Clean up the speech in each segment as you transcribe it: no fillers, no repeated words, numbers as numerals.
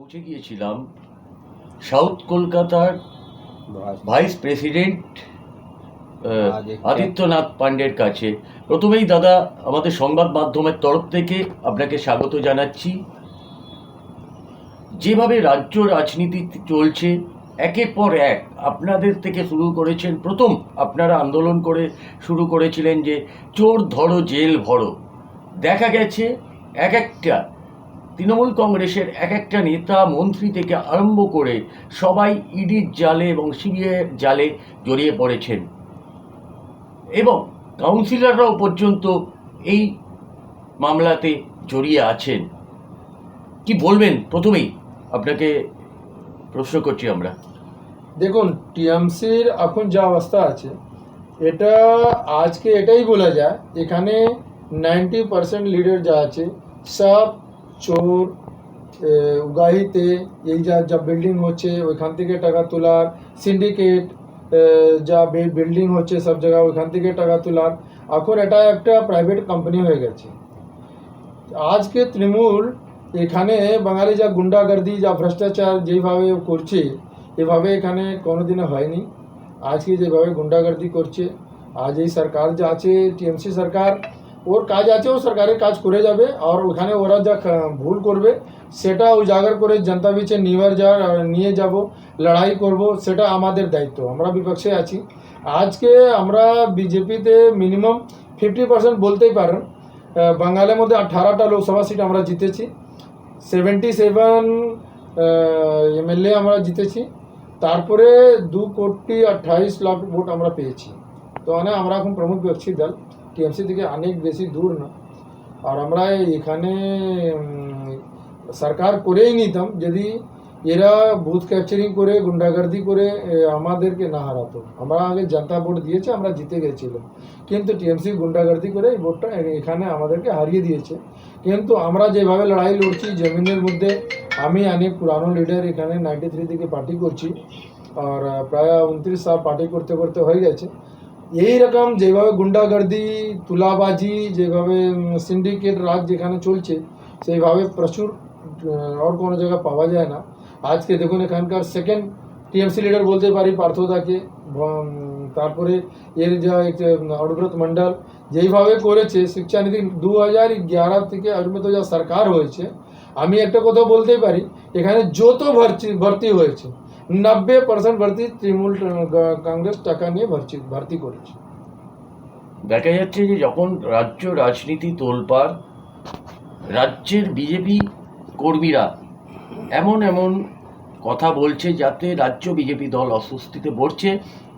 পৌঁছে গিয়েছিলাম সাউথ কলকাতার ভাইস প্রেসিডেন্ট আদিত্যনাথ পাণ্ডের কাছে। প্রথমেই দাদা, আমাদের সংবাদ মাধ্যমের তরফ থেকে আপনাকে স্বাগত জানাচ্ছি। যেভাবে রাজ্য রাজনীতি চলছে, একের পর এক আপনাদের থেকে শুরু করেছেন, প্রথম আপনারা আন্দোলন করে শুরু করেছিলেন যে চোর ধরো জেল ভরো। দেখা গেছে এক একটা তৃণমূল কংগ্রেসের এক একটা নেতা মন্ত্রী থেকে আরম্ভ করে সবাই ইডির জালে এবং সিবিআইয়ের জালে জড়িয়ে পড়েছেন, এবং কাউন্সিলররাও পর্যন্ত এই মামলাতে জড়িয়ে আছেন। কি বলবেন? প্রথমেই আপনাকে প্রশ্ন করছি আমরা। দেখুন, টিএমসির এখন যা অবস্থা আছে, এটা আজকে এটাই বলা যায়, এখানে 90% লিডার যা আছে সব চোর। উগাহিতে এই যা বিল্ডিং হচ্ছে ওইখান থেকে টাকা তোলার, সিন্ডিকেট যা বিল্ডিং হচ্ছে সব জায়গা ওইখান থেকে টাকা তোলার, এখন এটা একটা প্রাইভেট কোম্পানি হয়ে গেছে। আজকে তৃণমূল এখানে বাঙালি যা গুন্ডাগর্দি যা ভ্রষ্টাচার যেভাবে করছে, এভাবে এখানে কোনোদিনও হয়নি। আজকে যেভাবে গুন্ডাগর্দি করছে, আজ এই সরকার যা আছে টিএমসি সরকার, ওর কাজ আছে, ও সরকারের কাজ করে যাবে, আর ওখানে ওরা যা ভুল করবে সেটা উজাগর করে জনতা বিচে নিয়ে যাব, লড়াই করব, সেটা আমাদের দায়িত্ব। আমরা বিপক্ষে আছি। আজকে আমরা বিজেপিতে মিনিমাম 50% বলতেই পারেন। বাঙালির মধ্যে 18টা লোকসভা সিট আমরা জিতেছি, 77 এমএলএ আমরা জিতেছি, তারপরে 2,28,00,000 ভোট আমরা পেয়েছি। তো মানে আমরা এখন প্রমুখ বিপক্ষী দল, টিএমসি থেকে অনেক বেশি দূর না। আর আমরা এখানে সরকার করেই নিতাম যদি এরা বুথ ক্যাপচারিং করে গুন্ডাগর্দি করে আমাদেরকে না হারাতো। আমরা আগে জনতা ভোট দিয়েছে, আমরা জিতে গেছিলাম, কিন্তু টিএমসি গুন্ডাগর্দি করে এই ভোটটা এখানে আমাদেরকে হারিয়ে দিয়েছে। কিন্তু আমরা যেভাবে লড়াই লড়ছি জমিনের মধ্যে, আমি অনেক পুরানো লিডার এখানে 93 থেকে পার্টি করছি, আর প্রায় 29 সাল পার্টি করতে করতে হয়ে গেছে। এই রকম যেভাবে গুন্ডাগর্দি, তুলাবাজি, যেভাবে সিন্ডিকেট রাজ যেখানে চলছে, সেইভাবে প্রচুর আর কোনো জায়গায় পাওয়া যায় না। আজকে দেখুন এখানকার সেকেন্ড টিএমসি লিডার বলতে পারি পার্থদাকে, তারপরে এর যা অনুব্রত মণ্ডল যেইভাবে করেছে শিক্ষানীতি 2011 থেকে আজকে তো যা সরকার হয়েছে, আমি একটা কথা বলতেই পারি, এখানে যত ভর্তি হয়েছে 90% ভর্তি তৃণমূল কংগ্রেস টাকা নিয়ে ভর্তি করেছে। দেখা যাচ্ছে যে যখন রাজ্য রাজনীতি তোলপাড়, রাজ্যের বিজেপি কর্মীরা এমন এমন কথা বলছে যাতে রাজ্য বিজেপি দল অস্বস্তিতে পড়ছে।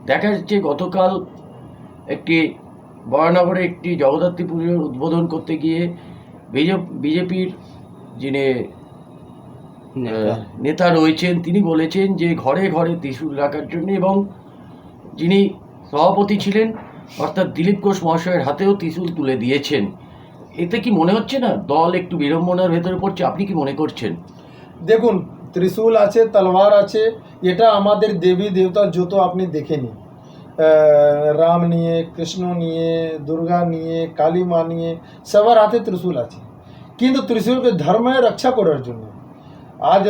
দেখা যাচ্ছে গতকাল একটি বরানগরে একটি জগদ্ধাত্রী পুজোর উদ্বোধন করতে গিয়ে বিজেপির যিনি নেতা রয়েছেন তিনি বলেছেন যে ঘরে ঘরে ত্রিশূল রাখার জন্য, এবং যিনি সভাপতি ছিলেন অর্থাৎ দিলীপ ঘোষ মহাশয়ের হাতেও ত্রিশূল তুলে দিয়েছেন। এতে কি মনে হচ্ছে না দল একটু বিড়ম্বনার ভেতরে পড়ছে? আপনি কি মনে করছেন? দেখুন, ত্রিশূল আছে, তলোয়ার আছে, এটা আমাদের দেবী দেবতা যত আপনি দেখেনি, রাম নিয়ে, কৃষ্ণ নিয়ে, দুর্গা নিয়ে, কালী মা নিয়ে, সবার হাতে ত্রিশূল আছে, কিন্তু ত্রিশূলকে ধর্মের রক্ষা করার জন্য। আজ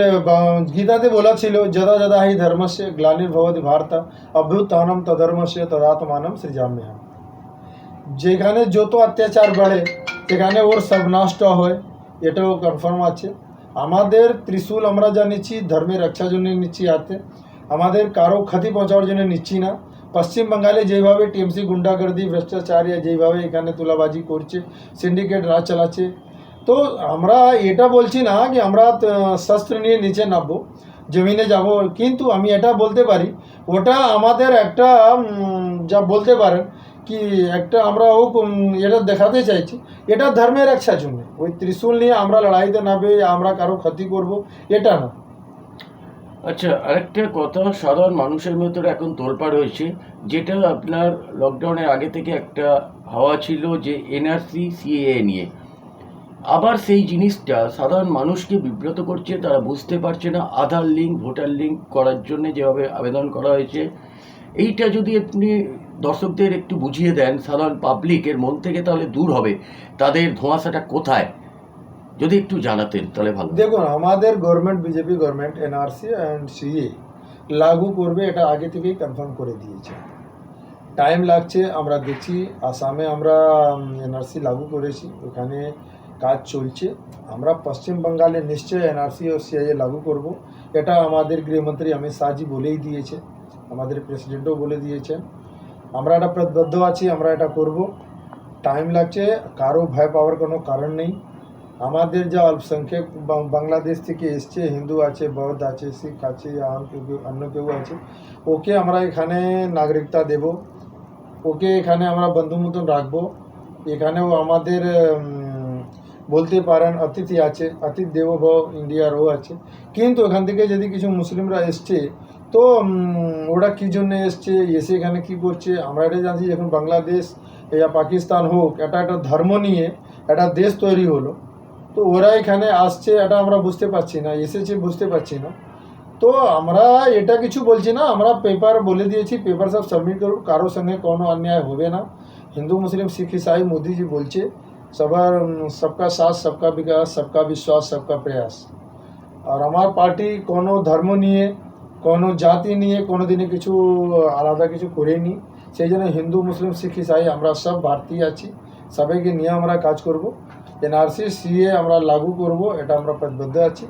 গীতাতে বলা ছিল যদা যদা হি ধর্মস্য গ্লানির্ভবতি ভারত অভ্যুত্থানম তদর্মস্য তদাত্মানম সৃজাম্যহম। যেখানে যত অত্যাচার বাড়ে সেখানে ওর সর্বনাশটা হয়, এটাও কনফার্ম আছে। আমাদের ত্রিশূল আমরা যা নিচ্ছি ধর্মের রক্ষার জন্য নিচ্ছি হাতে, আমাদের কারো ক্ষতি পৌঁছাবার জন্য নিচ্ছি না। পশ্চিম বাঙালে যেভাবে টিএমসি গুন্ডাগর্দি ভ্রষ্টাচারিয়া যেভাবে এখানে তুলাবাজি করছে, সিন্ডিকেট রাজ চালাচ্ছে, তো আমরা এটা বলছি না যে আমরা শস্ত্র নিয়ে নিচে নামবো, জমিনে যাব, কিন্তু আমি এটা বলতে পারি ওটা আমাদের একটা যা বলতে পারেন কি একটা আমরা এটা দেখাতে চাইছি, এটা ধর্মের রক্ষার জন্য। ওই ত্রিশূল নিয়ে আমরা লড়াইতে নামবে, আমরা কারো ক্ষতি করব, এটা না। আচ্ছা, আরেকটা কথা, সাধারণ মানুষের ভেতরে এখন তোলপাড় হয়েছে, যেটা আপনার লকডাউনের আগে থেকে একটা হাওয়া ছিল যে এনআরসি সিএএ নিয়ে, আবার সেই জিনিসটা সাধারণ মানুষকে বিব্রত করছে। তারা বুঝতে পারছে না আধার লিঙ্ক, ভোটার লিঙ্ক করার জন্য যেভাবে আবেদন করা হয়েছে, এইটা যদি আপনি দর্শকদের একটু বুঝিয়ে দেন, সাধারণ পাবলিকের মন থেকে তাহলে দূর হবে তাদের ধোঁয়াশাটা কোথায়। যদি একটু জানাতেন তাহলে ভালো। দেখুন, আমাদের government, BJP government NRC and CA লাগু করবে, এটা আগে থেকেই কনফার্ম করে দিয়েছে। টাইম লাগছে, আমরা দেখছি। আসামে আমরা এনআরসি লাগু করেছি, ওখানে কাজ চলছে। আমরা পশ্চিম বাঙ্গালে নিশ্চয়ই এনআরসি ও সিএএ লাগু করব, এটা আমাদের গৃহমন্ত্রী অমিত শাহজি বলেই দিয়েছে, আমাদের প্রেসিডেন্টও বলে দিয়েছেন। আমরা এটা প্রতিবদ্ধ আছি, আমরা এটা করব। টাইম লাগছে, কারো ভয় পাওয়ার কোনো কারণ নেই। আমাদের যা অল্পসংখ্যক বাংলাদেশ থেকে এসছে, হিন্দু আছে, বৌদ্ধ আছে, শিখ আছে, অন্য কেউ আছে, ওকে আমরা এখানে নাগরিকতা দেব, ওকে এখানে আমরা বন্ধু মতন রাখবো। এখানেও আমাদের বলতে পারেন অতিথি আছে, অতিথি দেবো ভব ইন্ডিয়ারও আছে। কিন্তু এখান থেকে যদি কিছু মুসলিমরা এসছে, তো ওরা কী জন্য এসছে, এসে এখানে কী করছে আমরা এটা জানছি। যখন বাংলাদেশ या পাকিস্তান হোক, এটা একটা ধর্ম নিয়ে একটা দেশ তৈরি হলো, তো ওরা এখানে আসছে, এটা আমরা বুঝতে পারছি না, এসেছে বুঝতে পারছি না। তো আমরা এটা কিছু বলছি না, আমরা পেপার বলে দিয়েছি, পেপার সব সাবমিট করুন, কারোর সঙ্গে কোনো অন্যায় হবে না। হিন্দু মুসলিম শিখ ইসাই মোদিজি বলছে সবার সবকা সাথ, সবকা বিকাশ, সবকা বিশ্বাস, সবকা প্রয়াস। আর আমার পার্টি কোনো ধর্ম নিয়ে, কোনো জাতি নিয়ে কোনো দিনে কিছু আলাদা কিছু করেনি। সেই জন্য হিন্দু মুসলিম শিখ ইসাই আমরা সব ভারতীয় আছি, সবাইকে নিয়ে আমরা কাজ করব। এনআরসি সিএ আমরা লাগু করব, এটা আমরা প্রতিবদ্ধ আছি।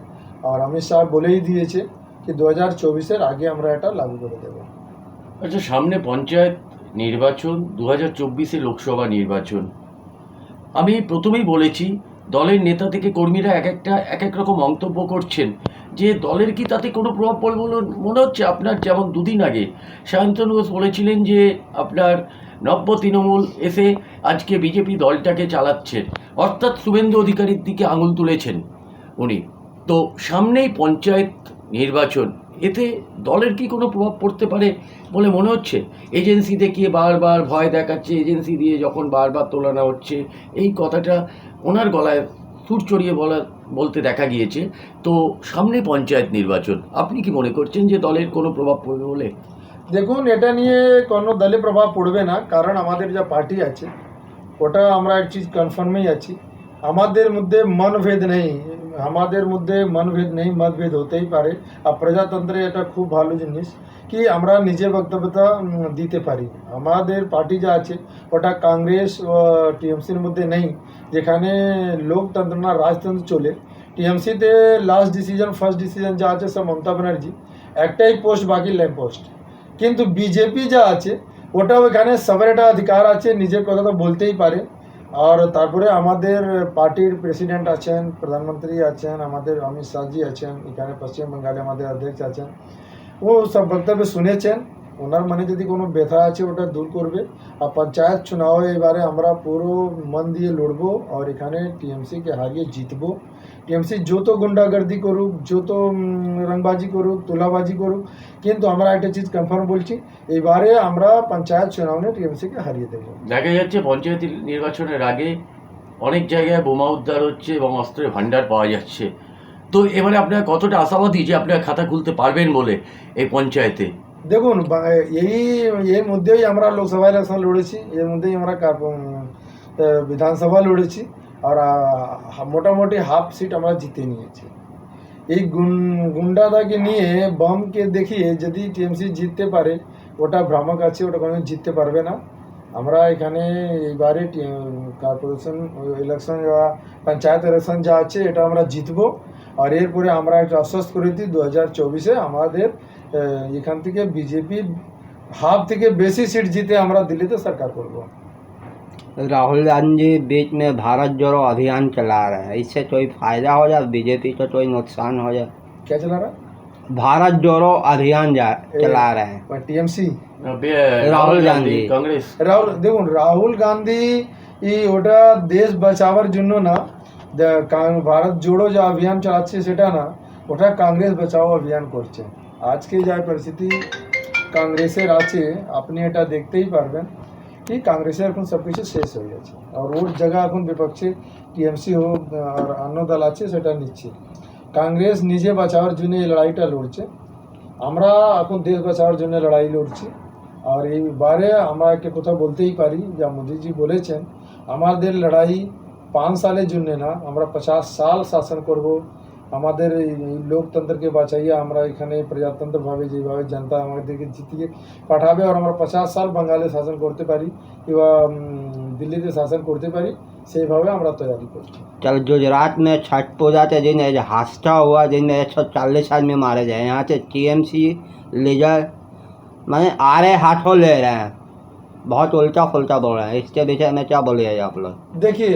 আর অমিত শাহ বলেই দিয়েছে कि 2024 আগে আমরা এটা লাগু করে দেব। আচ্ছা, সামনে পঞ্চায়েত নির্বাচন, 2024 লোকসভা নির্বাচন। আমি প্রথমেই বলেছি, দলের নেতা থেকে কর্মীরা এক এক রকম মন্তব্য করছেন যে দলের কি তাতে কোনো প্রভাব পড়বে বলে মনে হচ্ছে আপনার? যেমন দুদিন আগে সায়ন্তন ঘোষ বলেছিলেন যে আপনার নব্য তৃণমূল এসে আজকে বিজেপি দলটাকে চালাচ্ছেন, অর্থাৎ শুভেন্দু অধিকারীর দিকে আঙুল তুলেছেন উনি। তো সামনেই পঞ্চায়েত নির্বাচন, এতে দলের কি কোনো প্রভাব পড়তে পারে বলে মনে হচ্ছে? এজেন্সি দেখিয়ে বারবার ভয় দেখাচ্ছে, এজেন্সি দিয়ে যখন বারবার তোলানো হচ্ছে, এই কথাটা ওনার গলায় সুর চড়িয়ে বলতে দেখা গিয়েছে। তো সামনে পঞ্চায়েত নির্বাচন, আপনি কি মনে করছেন যে দলের কোনো প্রভাব পড়বে বলে? দেখুন, এটা নিয়ে কোনো দলে প্রভাব পড়বে না, কারণ আমাদের যা পার্টি আছে ওটা আমরা এক চিজ কনফার্মেই আছি। আমাদের মধ্যে মনভেদ নেই, মতভেদ হতেই পারে। আর প্রজাতন্ত্রে এটা খুব ভালো জিনিস কি আমরা নিজে বক্তব্যতা দিতে পারি। আমাদের পার্টি যা আছে ওটা কংগ্রেস ও টিএমসির মধ্যে নেই, যেখানে লোকতন্ত্র না রাজতন্ত্র চলে। টিএমসিতে লাস্ট ডিসিশন, ফার্স্ট ডিসিশন যা আছে সব মমতা ব্যানার্জি, একটাই পোস্ট বাকি ল্যাম্প পোস্ট। কিন্তু বিজেপি যা আছে ওটা ওখানে সবার একটা অধিকার আছে, নিজের কথা তো বলতেই পারে। আর তারপরে আমাদের পার্টির প্রেসিডেন্ট আছেন, প্রধানমন্ত্রী আছেন, আমাদের অমিত শাহজি আছেন, এখানে পশ্চিম বাঙ্গালে আমাদের অধ্যক্ষ আছেন, ও সব বক্তব্য শুনেছেন। ওনার মনে যদি কোনো ব্যথা আছে ওটা দূর করবে। আর পঞ্চায়েত চুনাও এবারে আমরা পুরো মন দিয়ে লড়বো, আর এখানে টিএমসিকে হারিয়ে জিতবো। টিএমসি যত গুন্ডাগর্দি করুক, যত রংবাজি করুক, তোলাবাজি করুক, কিন্তু আমরা একটা চিজ কনফার্ম বলছি, এবারে আমরা পঞ্চায়েত চুনাও টিএমসিকে হারিয়ে দেবো। দেখা যাচ্ছে পঞ্চায়েত নির্বাচনের আগে অনেক জায়গায় বোমা উদ্ধার হচ্ছে এবং অস্ত্রের ভাণ্ডার পাওয়া যাচ্ছে। তো এবারে আপনারা কতটা আশাবাদী যে আপনারা খাতা খুলতে পারবেন বলে এই পঞ্চায়েতে? দেখুন, এর মধ্যেই আমরা লোকসভা ইলেকশন লড়েছি, এর মধ্যেই আমরা বিধানসভা লড়েছি, আর মোটামুটি হাফ সিট আমরা জিতে নিয়েছি। এই গুন্ডাদাকে নিয়ে, বমকে দেখিয়ে যদি টিএমসি জিততে পারে, ওটা ভ্রামক আছে, ওটা কোনো জিততে পারবে না। আমরা এখানে এইবারে কর্পোরেশন ইলেকশন বা পঞ্চায়েত ইলেকশন যা আছে এটা আমরা জিতবো। আর এরপরে আমরা একটা আশ্বস্ত করে দিই 2024 আমাদের এখান থেকে বিজেপি হাফ থেকে বেশি सीट जीते আমরা দিল্লিতে সরকার করব। राहुल गांधी बीच में भारत जोड़ो अभियान चला रहे हैं, इससे कोई फायदा हो जाए बीजेपी को, कोई नुकसान हो जाए? क्या चला रहा भारत जोड़ो अभियान चला रहे हैं है? टीएमसी রাহুল গান্ধী কংগ্রেস। দেখুন, রাহুল গান্ধী ওটা দেশ বাঁচাবার জন্য না, ভারত জোড়ো যা অভিযান চালাচ্ছে সেটা না, ওটা কংগ্রেস বাঁচাও অভিযান করছে। আজকে যা পরিস্থিতি কংগ্রেসের আছে আপনি এটা দেখতেই পারবেন কি কংগ্রেসের এখন সব কিছু শেষ হয়ে গেছে, আর ওর জায়গা এখন বিপক্ষে টিএমসি হোক আর অন্য দল আছে সেটা নিচ্ছে। কংগ্রেস নিজে বাঁচাওয়ার জন্য এই লড়াইটা লড়ছে, আমরা এখন দেশ বাঁচাওয়ার জন্য লড়াই লড়ছি। আর এইবারে আমরা একটা কথা বলতেই পারি, যা মোদিজি বলেছেন, আমাদের লড়াই 5 সালের জন্য না, আমরা 50 সাল শাসন করব। আমাদের এই লোকতন্ত্রকে বাঁচাইয়া আমরা এখানে প্রজাতন্ত্রভাবে যেভাবে জনতা আমাদেরকে জিতিয়ে পাঠাবে আর আমরা 50 সাল বাঙালি শাসন করতে পারি কিংবা দিল্লিতে শাসন করতে পারি, সেইভাবে আমরা তৈরি করছি। चल गुजरात में छठ पूजा से जिन हादसा हुआ जिन 140 आदमी मारे गए, यहाँ से टीएमसी लीडर मैंने आ रहे हाथों ले रहे हैं, बहुत उल्टा फुल्टा बोल रहे हैं। इसके विषय में क्या बोलिए आप लोग? देखिए,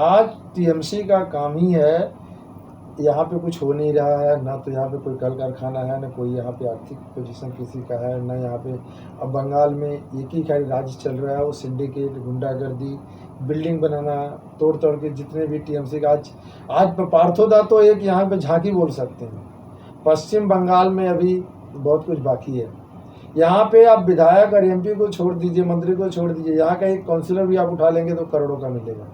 आज टीएमसी का काम ही है, यहाँ पे कुछ हो नहीं रहा है, ना तो यहाँ पे कोई कल कारखाना है, ना कोई यहाँ पे आर्थिक पोजीशन किसी का है, ना यहाँ पे। अब बंगाल में एक ही खाली राज्य चल रहा है, वो सिंडिकेट, गुंडागर्दी, बिल्डिंग बनाना, तोड़ तोड़ के जितने भी टीएमसी का आज पार्थोदा तो एक यहाँ पे झांकी बोल सकते हैं। पश्चिम बंगाल में अभी बहुत कुछ बाकी है। यहाँ पे आप विधायक और एमपी को छोड़ दीजिए, मंत्री को छोड़ दीजिए, यहाँ का एक काउंसिलर भी आप उठा लेंगे तो करोड़ों का मिलेगा।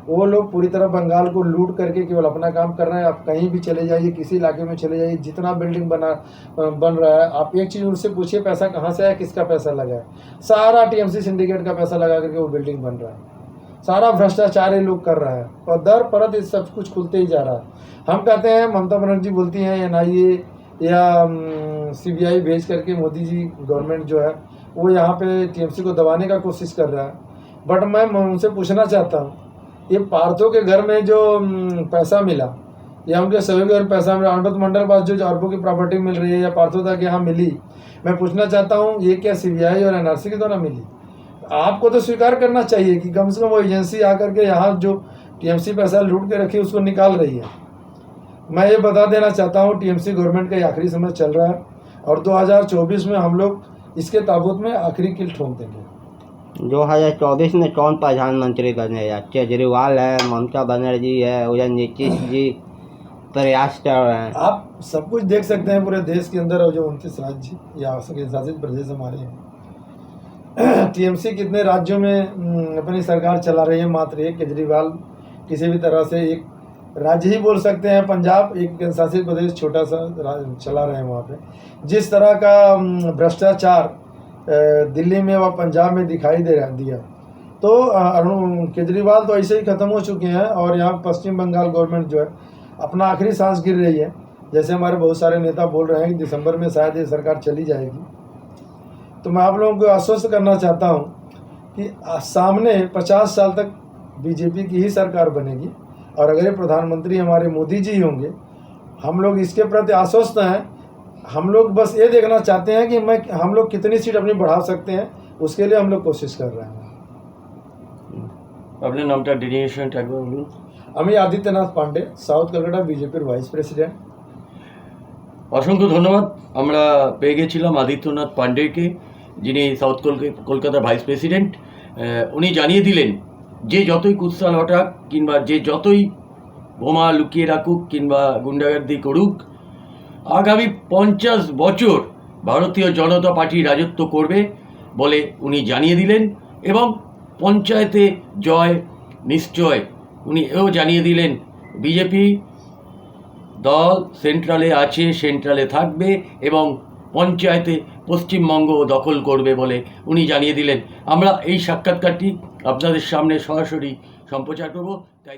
वो लोग पूरी तरह बंगाल को लूट करके केवल अपना काम कर रहे हैं। आप कहीं भी चले जाइए, किसी इलाके में चले जाइए, जितना बिल्डिंग बन रहा है, आप एक चीज़ उनसे पूछिए पैसा कहाँ से आया, किसका पैसा लगा है। सारा टीएमसी सिंडिकेट का पैसा लगा करके वो बिल्डिंग बन रहा है। सारा भ्रष्टाचार ये लोग कर रहा है और दर परत ये सब कुछ खुलते ही जा रहा है। हम कहते हैं, ममता बनर्जी बोलती हैं एनआईए या सीबीआई भेज करके मोदी जी गवर्नमेंट जो है वो यहाँ पे टीएमसी को दबाने का कोशिश कर रहा है। बट मैं उनसे पूछना चाहता हूँ, ये पार्थो के घर में जो पैसा मिला या उनके सहयोगी और पैसा मिला, अनबत मंडल के पास जो अरबों की प्रॉपर्टी मिल रही है या पार्थोदा के यहाँ मिली, मैं पूछना चाहता हूँ ये क्या सीबीआई और एनआरसी के द्वारा मिली? आपको तो स्वीकार करना चाहिए कि कम से कम वो एजेंसी आकर के यहाँ जो टीएमसी पैसा लूट के रखी उसको निकाल रही है। मैं ये बता देना चाहता हूँ, टीएमसी गवर्नमेंट का आखिरी समय चल रहा है और 2024 में हम लोग इसके ताबूत में आखिरी कील ठोक देंगे। 2024 में कौन प्रधानमंत्री बनेगा? केजरीवाल है, ममता बनर्जी है, उधर नीतीश जी प्रयास कर रहे हैं। आप सब कुछ देख सकते हैं पूरे देश के अंदर, और जो 29 राज्य या शासित प्रदेश हमारे हैं, टीएमसी कितने राज्यों में अपनी सरकार चला रही है? मात्र एक केजरीवाल किसी भी तरह से एक राज्य ही बोल सकते हैं, पंजाब एक शासित प्रदेश छोटा सा चला रहे हैं वहाँ पे। जिस तरह का भ्रष्टाचार दिल्ली में व पंजाब में दिखाई दिया, तो केजरीवाल तो ऐसे ही ख़त्म हो चुके हैं और यहाँ पश्चिम बंगाल गवर्नमेंट जो है अपना आखिरी सांस गिर रही है। जैसे हमारे बहुत सारे नेता बोल रहे हैं कि दिसंबर में शायद ये सरकार चली जाएगी। तो मैं आप लोगों को आश्वस्त करना चाहता हूँ कि सामने 50 साल तक बीजेपी की ही सरकार बनेगी और अगर ये प्रधानमंत्री हमारे मोदी जी होंगे, हम लोग इसके प्रति आश्वस्त हैं। हम लोग बस ये देखना चाहते हैं कि हम लोग कितनी सीट अपनी बढ़ा सकते हैं, उसके लिए हम लोग कोशिश कर रहे हैं। আপনার নামটা ডেডিকেশনটা একবার বলুন। আমি আদিত্যনাথ পান্ডে, সাউথ কলকাতা বিজেপির ভাইস প্রেসিডেন্ট। অসংখ্য ধন্যবাদ। আমরা পেয়ে গেছিলাম আদিত্যনাথ পান্ডেকে, যিনি সাউথ কলকাতা ভাইস প্রেসিডেন্ট। উনি জানিয়ে দিলেন যে যতই কুৎসা লটাক কিংবা যে যতই বোমা লুকিয়ে রাখুক কিংবা গুন্ডাগার্দি করুক, আগামী 50 বছর ভারতীয় জনতা পার্টি রাজত্ব করবে বলে উনি জানিয়ে দিলেন এবং পঞ্চায়েতে জয় নিশ্চয়। উনি এও জানিয়ে দিলেন বিজেপি দল সেন্ট্রালে আছে, সেন্ট্রালে থাকবে এবং পঞ্চায়েতে পশ্চিমবঙ্গ দখল করবে বলে উনি জানিয়ে দিলেন। আমরা এই সাক্ষাৎকারটি আপনাদের সামনে সরাসরি সম্প্রচার করব, তাই